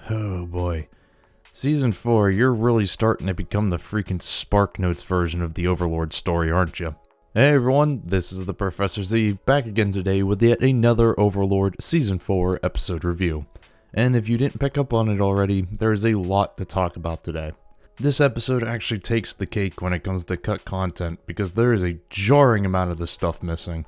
Oh boy. Season 4, you're really starting to become the freaking Spark Notes version of the Overlord story, aren't you? Hey everyone, this is the Professor Z, back again today with yet another Overlord Season 4 episode review. And if you didn't pick up on it already, there is a lot to talk about today. This episode actually takes the cake when it comes to cut content because there is a jarring amount of the stuff missing.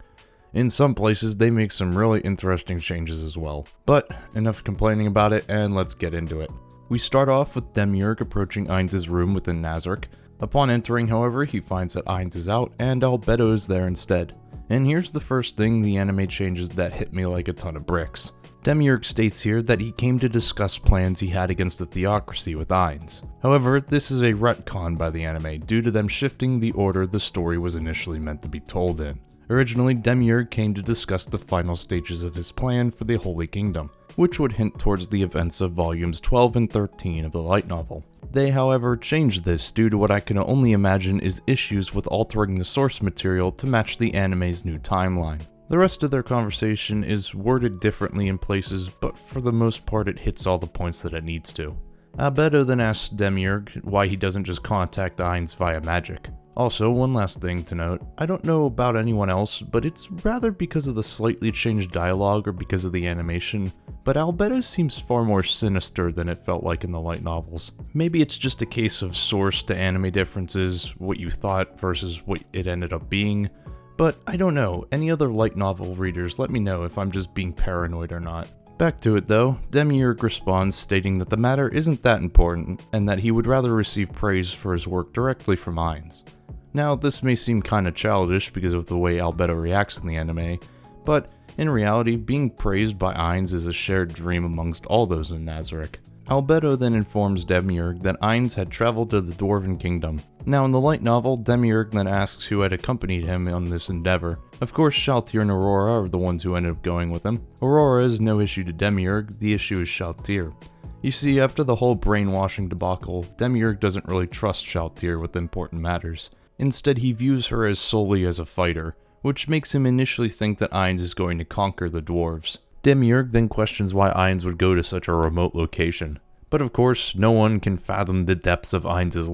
In some places, they make some really interesting changes as well. But enough complaining about it, and let's get into it. We start off with Demiurge approaching Ainz' room within Nazarick. Upon entering, however, he finds that Ainz is out and Albedo is there instead. And here's the first thing the anime changes that hit me like a ton of bricks. Demiurge states here that he came to discuss plans he had against the Theocracy with Ainz. However, this is a retcon by the anime due to them shifting the order the story was initially meant to be told in. Originally, Demiurge came to discuss the final stages of his plan for the Holy Kingdom, which would hint towards the events of volumes 12 and 13 of the light novel. They, however, changed this due to what I can only imagine is issues with altering the source material to match the anime's new timeline. The rest of their conversation is worded differently in places, but for the most part it hits all the points that it needs to. Albedo then asks Demiurge why he doesn't just contact Ainz via magic. Also, one last thing to note, I don't know about anyone else, but it's rather because of the slightly changed dialogue or because of the animation, but Albedo seems far more sinister than it felt like in the light novels. Maybe it's just a case of source to anime differences, what you thought versus what it ended up being, but I don't know, any other light novel readers let me know if I'm just being paranoid or not. Back to it though, Demiurge responds stating that the matter isn't that important, and that he would rather receive praise for his work directly from Ainz. Now, this may seem kinda childish because of the way Albedo reacts in the anime, but in reality, being praised by Ainz is a shared dream amongst all those in Nazarick. Albedo then informs Demiurge that Ainz had traveled to the Dwarven Kingdom. Now, in the light novel, Demiurge then asks who had accompanied him on this endeavor. Of course, Shaltir and Aurora are the ones who ended up going with him. Aurora is no issue to Demiurge, the issue is Shaltir. You see, after the whole brainwashing debacle, Demiurge doesn't really trust Shaltir with important matters. Instead, he views her as solely as a fighter, which makes him initially think that Ainz is going to conquer the dwarves. Demiurge then questions why Ainz would go to such a remote location. But of course, no one can fathom the depths of Ainz'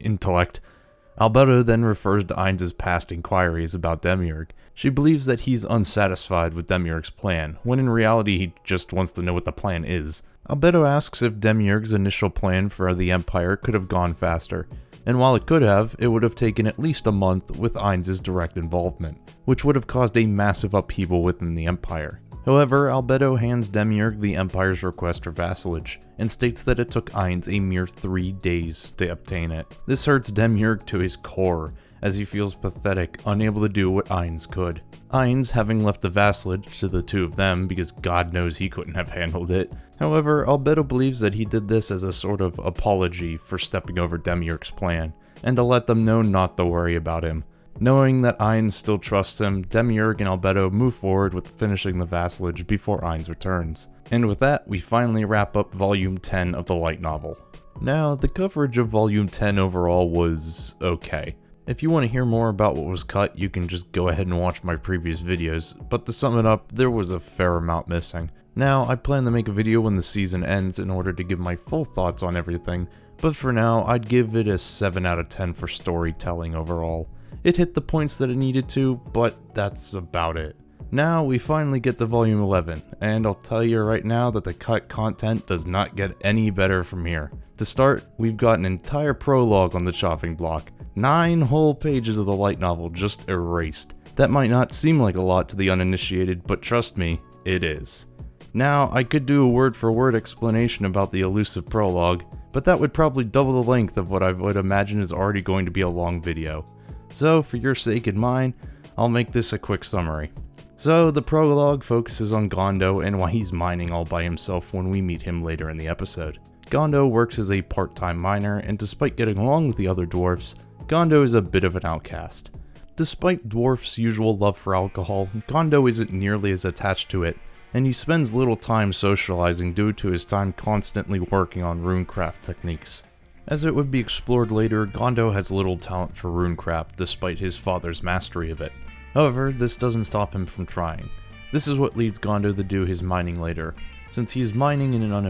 intellect. Albedo then refers to Ainz' past inquiries about Demiurge. She believes that he's unsatisfied with Demiurge's plan, when in reality he just wants to know what the plan is. Albedo asks if Demiurge's initial plan for the Empire could have gone faster. And while it could have, it would have taken at least a month with Ainz' direct involvement, which would have caused a massive upheaval within the Empire. However, Albedo hands Demiurge the Empire's request for vassalage, and states that it took Ainz a mere 3 days to obtain it. This hurts Demiurge to his core, as he feels pathetic, unable to do what Ainz could. Ainz having left the vassalage to the two of them because God knows he couldn't have handled it. However, Albedo believes that he did this as a sort of apology for stepping over Demiurge's plan, and to let them know not to worry about him. Knowing that Ainz still trusts him, Demiurge and Albedo move forward with finishing the vassalage before Ainz returns. And with that, we finally wrap up Volume 10 of the light novel. Now, the coverage of Volume 10 overall was okay. If you want to hear more about what was cut, you can just go ahead and watch my previous videos, but to sum it up, there was a fair amount missing. Now, I plan to make a video when the season ends in order to give my full thoughts on everything, but for now, I'd give it a 7 out of 10 for storytelling overall. It hit the points that it needed to, but that's about it. Now, we finally get to Volume 11, and I'll tell you right now that the cut content does not get any better from here. To start, we've got an entire prologue on the chopping block. 9 whole pages of the light novel just erased. That might not seem like a lot to the uninitiated, but trust me, it is. Now, I could do a word-for-word explanation about the elusive prologue, but that would probably double the length of what I would imagine is already going to be a long video. So, for your sake and mine, I'll make this a quick summary. So, the prologue focuses on Gondo and why he's mining all by himself when we meet him later in the episode. Gondo works as a part-time miner, and despite getting along with the other dwarfs, Gondo is a bit of an outcast. Despite dwarfs' usual love for alcohol, Gondo isn't nearly as attached to it, and he spends little time socializing due to his time constantly working on runecraft techniques. As it would be explored later, Gondo has little talent for runecraft despite his father's mastery of it. However, this doesn't stop him from trying. This is what leads Gondo to do his mining later. Since he's mining in an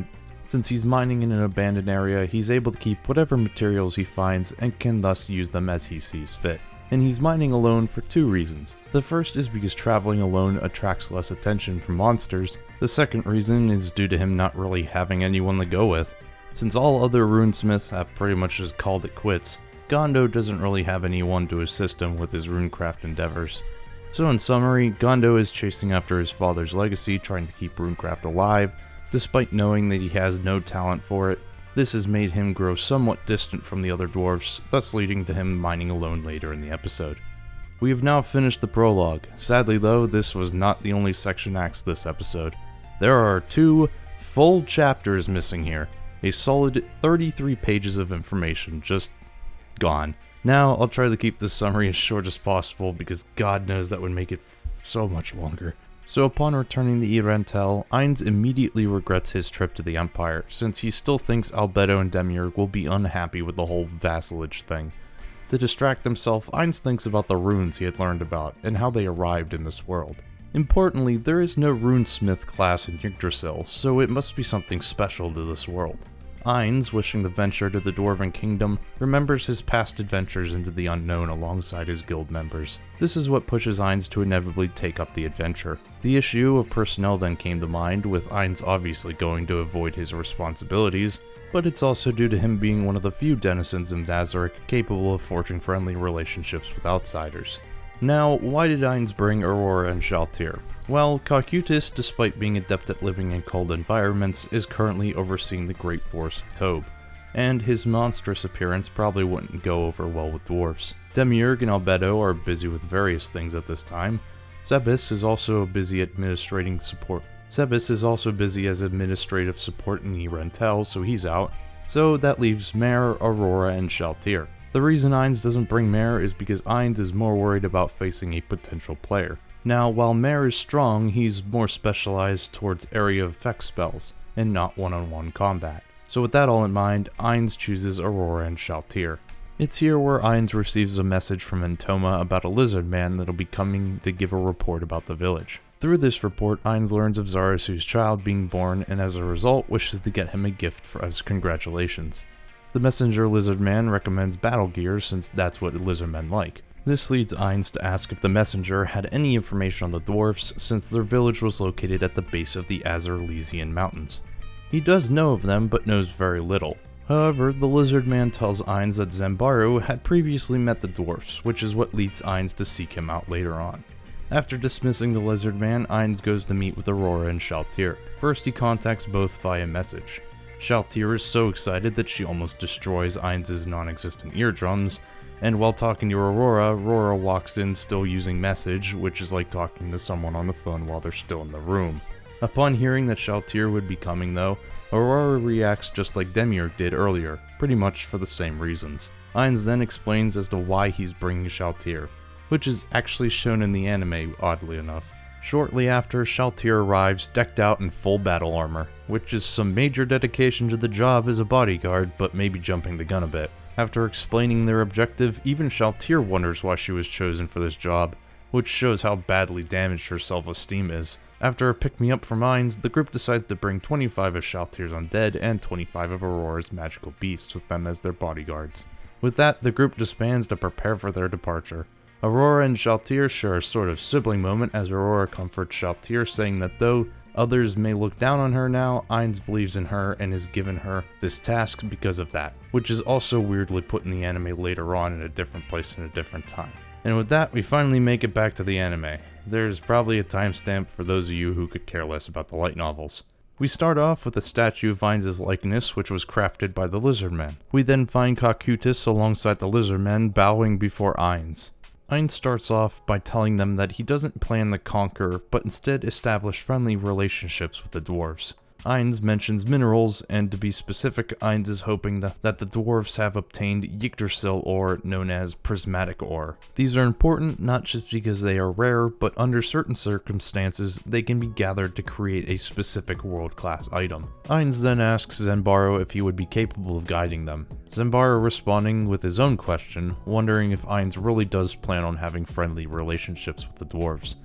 Since he's mining in an abandoned area, he's able to keep whatever materials he finds and can thus use them as he sees fit. And he's mining alone for two reasons. The first is because traveling alone attracts less attention from monsters. The second reason is due to him not really having anyone to go with. Since all other runesmiths have pretty much just called it quits, Gondo doesn't really have anyone to assist him with his runecraft endeavors. So in summary, Gondo is chasing after his father's legacy, trying to keep runecraft alive, despite knowing that he has no talent for it. This has made him grow somewhat distant from the other dwarfs, thus leading to him mining alone later in the episode. We have now finished the prologue. Sadly though, this was not the only section axed this episode. There are 2 full chapters missing here. A solid 33 pages of information just gone. Now, I'll try to keep this summary as short as possible because God knows that would make it so much longer. So upon returning to Irantel, Ainz immediately regrets his trip to the Empire, since he still thinks Albedo and Demiurge will be unhappy with the whole vassalage thing. To distract himself, Ainz thinks about the runes he had learned about, and how they arrived in this world. Importantly, there is no runesmith class in Yggdrasil, so it must be something special to this world. Ainz, wishing the venture to the Dwarven Kingdom, remembers his past adventures into the unknown alongside his guild members. This is what pushes Ainz to inevitably take up the adventure. The issue of personnel then came to mind, with Ainz obviously going to avoid his responsibilities, but it's also due to him being one of the few denizens in Dazuric capable of forging friendly relationships with outsiders. Now, why did Ainz bring Aurora and Shaltir? Well, Cocytus, despite being adept at living in cold environments, is currently overseeing the Great Force of Tobe, and his monstrous appearance probably wouldn't go over well with dwarfs. Demiurge and Albedo are busy with various things at this time. Sebis is also busy administrating support. Sebis is also busy as administrative support in Irantel, so he's out. So that leaves Mare, Aurora, and Shaltir. The reason Ainz doesn't bring Mare is because Ainz is more worried about facing a potential player. Now, while Mare is strong, he's more specialized towards area effect spells, and not one-on-one combat. So with that all in mind, Ainz chooses Aurora and Shaltir. It's here where Ainz receives a message from Entoma about a lizard man that'll be coming to give a report about the village. Through this report, Ainz learns of Zarasu's child being born, and as a result wishes to get him a gift as congratulations. The messenger lizard man recommends battle gear since that's what lizard men like. This leads Ainz to ask if the messenger had any information on the dwarfs, since their village was located at the base of the Azerlesian mountains. He does know of them, but knows very little. However, the lizard man tells Ainz that Zambaru had previously met the dwarfs, which is what leads Ainz to seek him out later on. After dismissing the lizard man, Ainz goes to meet with Aurora and Shaltir. First, he contacts both via message. Shaltir is so excited that she almost destroys Ainz's non-existent eardrums, and while talking to Aurora, Aurora walks in still using message, which is like talking to someone on the phone while they're still in the room. Upon hearing that Shaltir would be coming though, Aurora reacts just like Demiurge did earlier, pretty much for the same reasons. Ainz then explains as to why he's bringing Shaltir, which is actually shown in the anime, oddly enough. Shortly after, Shaltir arrives decked out in full battle armor, which is some major dedication to the job as a bodyguard, but maybe jumping the gun a bit. After explaining their objective, even Shaltir wonders why she was chosen for this job, which shows how badly damaged her self-esteem is. After a pick-me-up from Ainz, the group decides to bring 25 of Shaltir's undead and 25 of Aurora's magical beasts with them as their bodyguards. With that, the group disbands to prepare for their departure. Aurora and Shaltir share a sort of sibling moment as Aurora comforts Shaltir, saying that though others may look down on her now, Ainz believes in her and has given her this task because of that, which is also weirdly put in the anime later on in a different place in a different time. And with that, we finally make it back to the anime. There's probably a timestamp for those of you who could care less about the light novels. We start off with a statue of Ainz's likeness, which was crafted by the Lizardmen. We then find Cocytus alongside the Lizardmen bowing before Ainz. Ainz starts off by telling them that he doesn't plan to conquer, but instead establish friendly relationships with the dwarves. Ainz mentions minerals, and to be specific, Ainz is hoping that the dwarves have obtained Yggdrasil ore known as prismatic ore. These are important not just because they are rare, but under certain circumstances they can be gathered to create a specific world-class item. Ainz then asks Zanbaro if he would be capable of guiding them. Zanbaro responding with his own question, wondering if Ainz really does plan on having friendly relationships with the dwarves.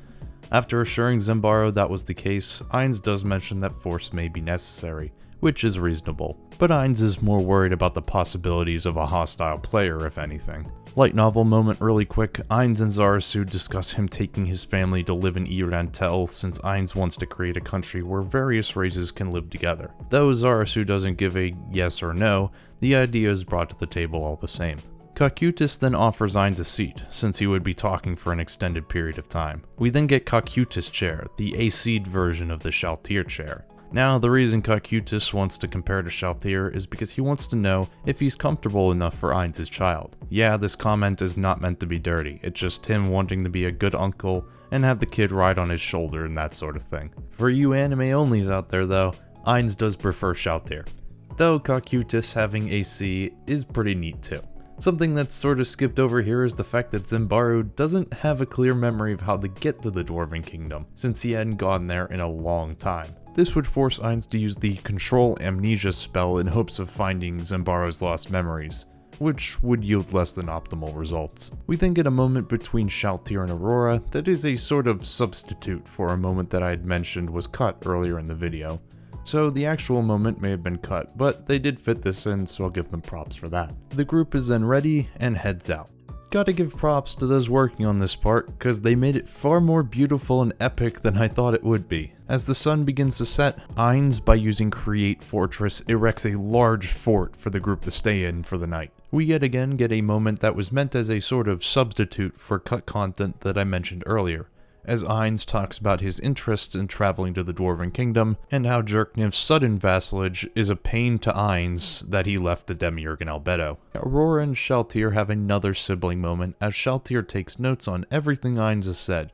After assuring Zanbaro that was the case, Ainz does mention that force may be necessary, which is reasonable. But Ainz is more worried about the possibilities of a hostile player, if anything. Light novel moment really quick, Ainz and Zarasu discuss him taking his family to live in Irantel since Ainz wants to create a country where various races can live together. Though Zarasu doesn't give a yes or no, the idea is brought to the table all the same. Cocytus then offers Ainz a seat, since he would be talking for an extended period of time. We then get Cocytus' chair, the AC'd version of the Shaltir chair. Now, the reason Cocytus wants to compare to Shaltir is because he wants to know if he's comfortable enough for Ainz' child. Yeah, this comment is not meant to be dirty, it's just him wanting to be a good uncle and have the kid ride on his shoulder and that sort of thing. For you anime-onlys out there though, Ainz does prefer Shaltir. Though Cocytus having AC is pretty neat too. Something that's sort of skipped over here is the fact that Zimbaru doesn't have a clear memory of how to get to the Dwarven Kingdom, since he hadn't gone there in a long time. This would force Ainz to use the Control Amnesia spell in hopes of finding Zimbaru's lost memories, which would yield less than optimal results. We then get a moment between Shaltir and Aurora that is a sort of substitute for a moment that I had mentioned was cut earlier in the video. So the actual moment may have been cut, but they did fit this in, so I'll give them props for that. The group is then ready and heads out. Gotta give props to those working on this part, cause they made it far more beautiful and epic than I thought it would be. As the sun begins to set, Ainz, by using Create Fortress, erects a large fort for the group to stay in for the night. We yet again get a moment that was meant as a sort of substitute for cut content that I mentioned earlier, as Ainz talks about his interests in traveling to the Dwarven Kingdom, and how Jerkniv's sudden vassalage is a pain to Ainz that he left the Demiurge in Albedo. Aurora and Shaltir have another sibling moment as Shaltir takes notes on everything Ainz has said,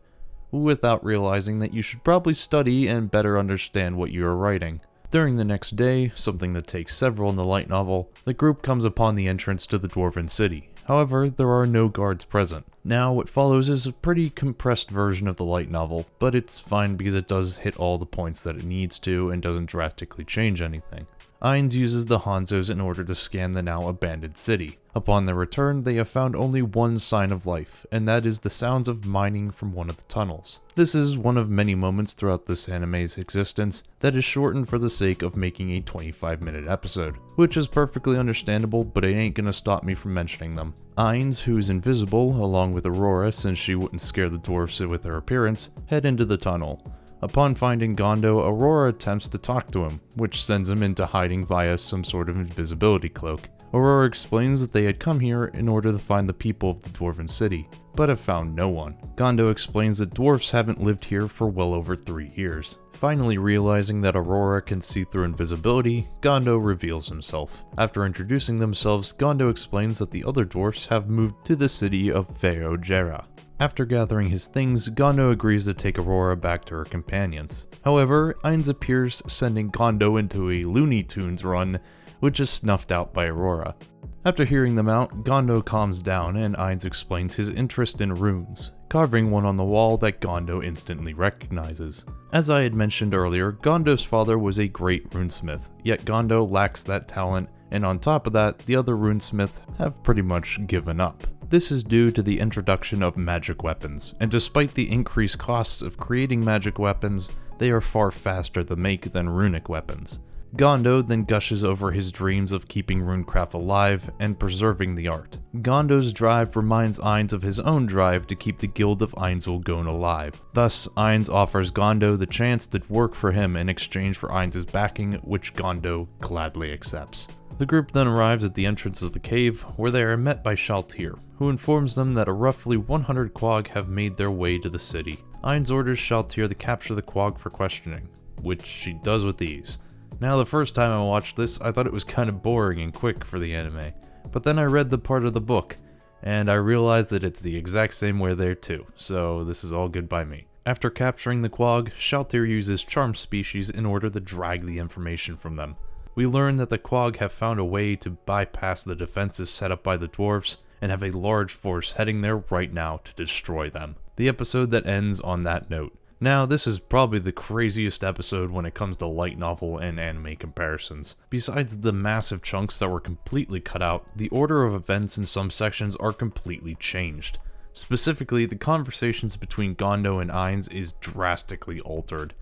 without realizing that you should probably study and better understand what you are writing. During the next day, something that takes several in the light novel, the group comes upon the entrance to the Dwarven City. However, there are no guards present. Now, what follows is a pretty compressed version of the light novel, but it's fine because it does hit all the points that it needs to and doesn't drastically change anything. Ainz uses the Hanzos in order to scan the now abandoned city. Upon their return, they have found only one sign of life, and that is the sounds of mining from one of the tunnels. This is one of many moments throughout this anime's existence that is shortened for the sake of making a 25-minute episode, which is perfectly understandable, but it ain't gonna stop me from mentioning them. Ainz, who is invisible, along with Aurora since she wouldn't scare the dwarfs with her appearance, head into the tunnel. Upon finding Gondo, Aurora attempts to talk to him, which sends him into hiding via some sort of invisibility cloak. Aurora explains that they had come here in order to find the people of the Dwarven City, but have found no one. Gondo explains that dwarfs haven't lived here for well over 3 years. Finally realizing that Aurora can see through invisibility, Gondo reveals himself. After introducing themselves, Gondo explains that the other dwarfs have moved to the city of Feojera. After gathering his things, Gondo agrees to take Aurora back to her companions. However, Ainz appears, sending Gondo into a Looney Tunes run, which is snuffed out by Aurora. After hearing them out, Gondo calms down and Ainz explains his interest in runes, carving one on the wall that Gondo instantly recognizes. As I had mentioned earlier, Gondo's father was a great runesmith, yet Gondo lacks that talent, and on top of that, the other runesmiths have pretty much given up. This is due to the introduction of magic weapons, and despite the increased costs of creating magic weapons, they are far faster to make than runic weapons. Gondo then gushes over his dreams of keeping runecraft alive and preserving the art. Gondo's drive reminds Ainz of his own drive to keep the Guild of Ainzulgoon alive. Thus, Ainz offers Gondo the chance to work for him in exchange for Ainz's backing, which Gondo gladly accepts. The group then arrives at the entrance of the cave, where they are met by Shaltir, who informs them that a roughly 100 Quag have made their way to the city. Ainz orders Shaltir to capture the Quag for questioning, which she does with ease. Now, the first time I watched this, I thought it was kind of boring and quick for the anime, but then I read the part of the book, and I realized that it's the exact same way there too, so this is all good by me. After capturing the Quag, Shaltir uses Charm Species in order to drag the information from them. We learn that the Quag have found a way to bypass the defenses set up by the dwarves, and have a large force heading there right now to destroy them. The episode that ends on that note. Now, this is probably the craziest episode when it comes to light novel and anime comparisons. Besides the massive chunks that were completely cut out, the order of events in some sections are completely changed. Specifically, the conversations between Gondo and Ainz is drastically altered.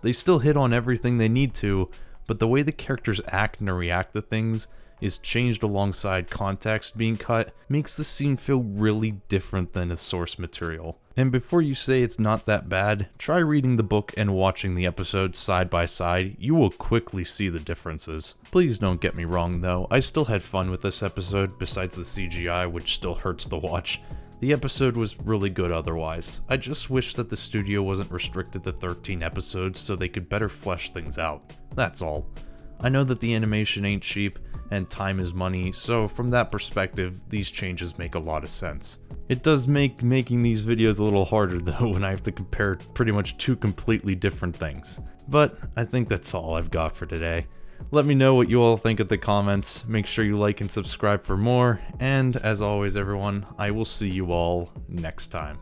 They still hit on everything they need to, but the way the characters act and react to things is changed alongside context being cut makes the scene feel really different than its source material. And before you say it's not that bad, try reading the book and watching the episodes side by side. You will quickly see the differences. Please don't get me wrong though, I still had fun with this episode besides the CGI, which still hurts to watch. The episode was really good otherwise. I just wish that the studio wasn't restricted to 13 episodes so they could better flesh things out. That's all. I know that the animation ain't cheap, and time is money, so from that perspective, these changes make a lot of sense. It does make making these videos a little harder though when I have to compare pretty much two completely different things. But I think that's all I've got for today. Let me know what you all think in the comments, make sure you like and subscribe for more, and as always everyone, I will see you all next time.